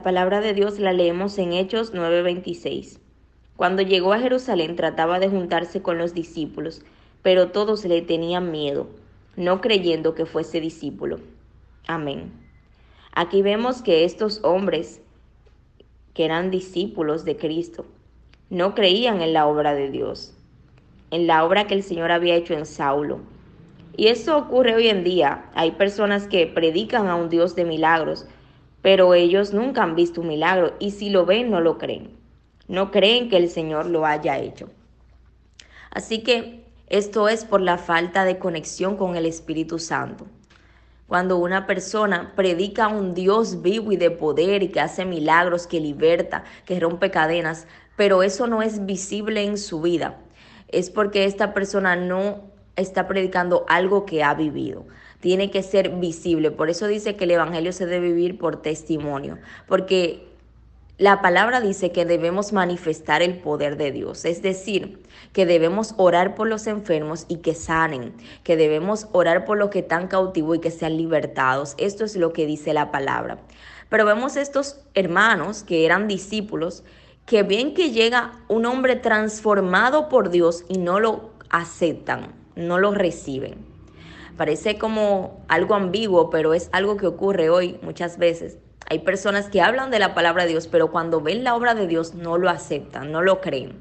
La palabra de Dios la leemos en Hechos 9:26. Cuando llegó a Jerusalén trataba de juntarse con los discípulos, pero todos le tenían miedo, no creyendo que fuese discípulo. Amén. Aquí vemos que estos hombres, que eran discípulos de Cristo, no creían en la obra de Dios, en la obra que el Señor había hecho en Saulo. Y eso ocurre hoy en día. Hay personas que predican a un Dios de milagros, pero ellos nunca han visto un milagro y si lo ven no lo creen. No creen que el Señor lo haya hecho. Así que esto es por la falta de conexión con el Espíritu Santo. Cuando una persona predica a un Dios vivo y de poder y que hace milagros, que liberta, que rompe cadenas, pero eso no es visible en su vida, es porque esta persona no está predicando algo que ha vivido. Tiene que ser visible. Por eso dice que el evangelio se debe vivir por testimonio, porque la palabra dice que debemos manifestar el poder de Dios, es decir, que debemos orar por los enfermos y que sanen, que debemos orar por los que están cautivos y que sean libertados. Esto es lo que dice la palabra. Pero vemos estos hermanos que eran discípulos, que ven que llega un hombre transformado por Dios y no lo aceptan, no lo reciben. Parece como algo ambiguo, pero es algo que ocurre hoy muchas veces. Hay personas que hablan de la palabra de Dios, pero cuando ven la obra de Dios no lo aceptan, no lo creen.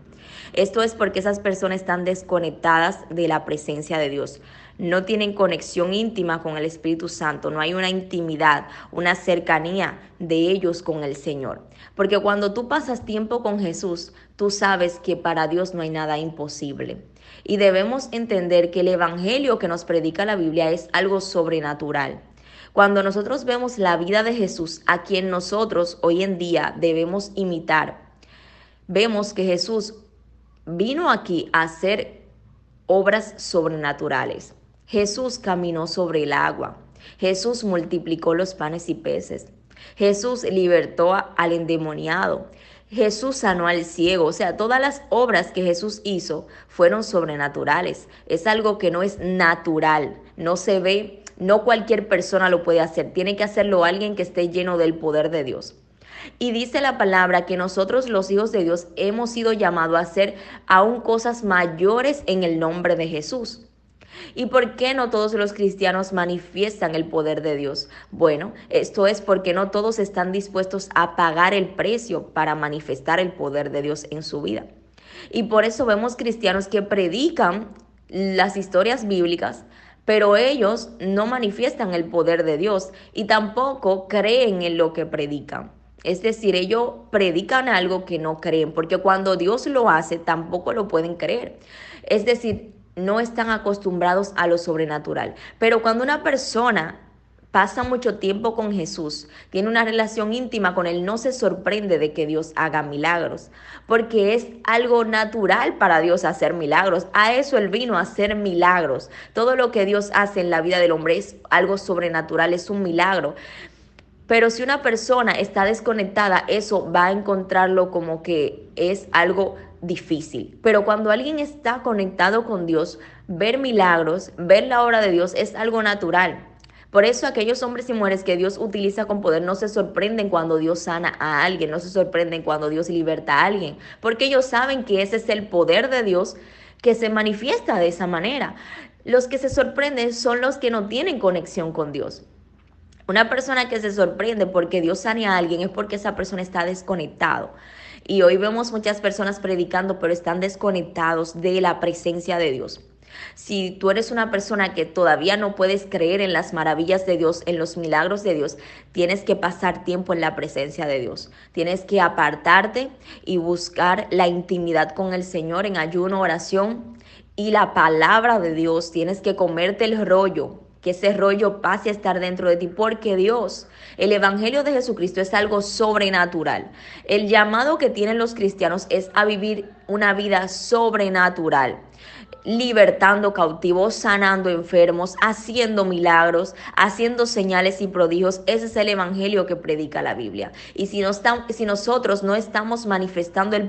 Esto es porque esas personas están desconectadas de la presencia de Dios. No tienen conexión íntima con el Espíritu Santo, no hay una intimidad, una cercanía de ellos con el Señor. Porque cuando tú pasas tiempo con Jesús, tú sabes que para Dios no hay nada imposible. Y debemos entender que el evangelio que nos predica la Biblia es algo sobrenatural. Cuando nosotros vemos la vida de Jesús, a quien nosotros hoy en día debemos imitar, vemos que Jesús vino aquí a hacer obras sobrenaturales. Jesús caminó sobre el agua. Jesús multiplicó los panes y peces. Jesús libertó al endemoniado. Jesús sanó al ciego. O sea, todas las obras que Jesús hizo fueron sobrenaturales. Es algo que no es natural, no se ve, no cualquier persona lo puede hacer. Tiene que hacerlo alguien que esté lleno del poder de Dios. Y dice la palabra que nosotros los hijos de Dios hemos sido llamados a hacer aún cosas mayores en el nombre de Jesús. ¿Y por qué no todos los cristianos manifiestan el poder de Dios? Bueno, esto es porque no todos están dispuestos a pagar el precio para manifestar el poder de Dios en su vida. Y por eso vemos cristianos que predican las historias bíblicas, pero ellos no manifiestan el poder de Dios y tampoco creen en lo que predican. Es decir, ellos predican algo que no creen, porque cuando Dios lo hace, tampoco lo pueden creer. Es decir, no están acostumbrados a lo sobrenatural. Pero cuando una persona pasa mucho tiempo con Jesús, tiene una relación íntima con Él, no se sorprende de que Dios haga milagros, porque es algo natural para Dios hacer milagros. A eso Él vino, a hacer milagros. Todo lo que Dios hace en la vida del hombre es algo sobrenatural, es un milagro. Pero si una persona está desconectada, eso va a encontrarlo como que es algo difícil. Pero cuando alguien está conectado con Dios, ver milagros, ver la obra de Dios es algo natural. Por eso aquellos hombres y mujeres que Dios utiliza con poder no se sorprenden cuando Dios sana a alguien, no se sorprenden cuando Dios liberta a alguien, porque ellos saben que ese es el poder de Dios que se manifiesta de esa manera. Los que se sorprenden son los que no tienen conexión con Dios. Una persona que se sorprende porque Dios sane a alguien es porque esa persona está desconectado. Y hoy vemos muchas personas predicando, pero están desconectados de la presencia de Dios. Si tú eres una persona que todavía no puedes creer en las maravillas de Dios, en los milagros de Dios, tienes que pasar tiempo en la presencia de Dios. Tienes que apartarte y buscar la intimidad con el Señor en ayuno, oración y la palabra de Dios. Tienes que comerte el rollo, que ese rollo pase a estar dentro de ti, porque Dios, el evangelio de Jesucristo es algo sobrenatural. El llamado que tienen los cristianos es a vivir una vida sobrenatural, libertando cautivos, sanando enfermos, haciendo milagros, haciendo señales y prodigios. Ese es el evangelio que predica la Biblia. Y si nosotros no estamos manifestando el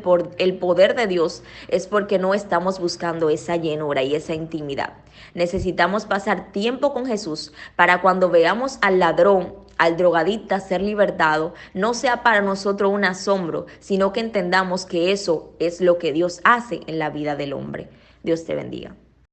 poder de Dios, es porque no estamos buscando esa llenura y esa intimidad. Necesitamos pasar tiempo con Jesús para cuando veamos al ladrón, al drogadicta ser libertado no sea para nosotros un asombro, sino que entendamos que eso es lo que Dios hace en la vida del hombre. Dios te bendiga.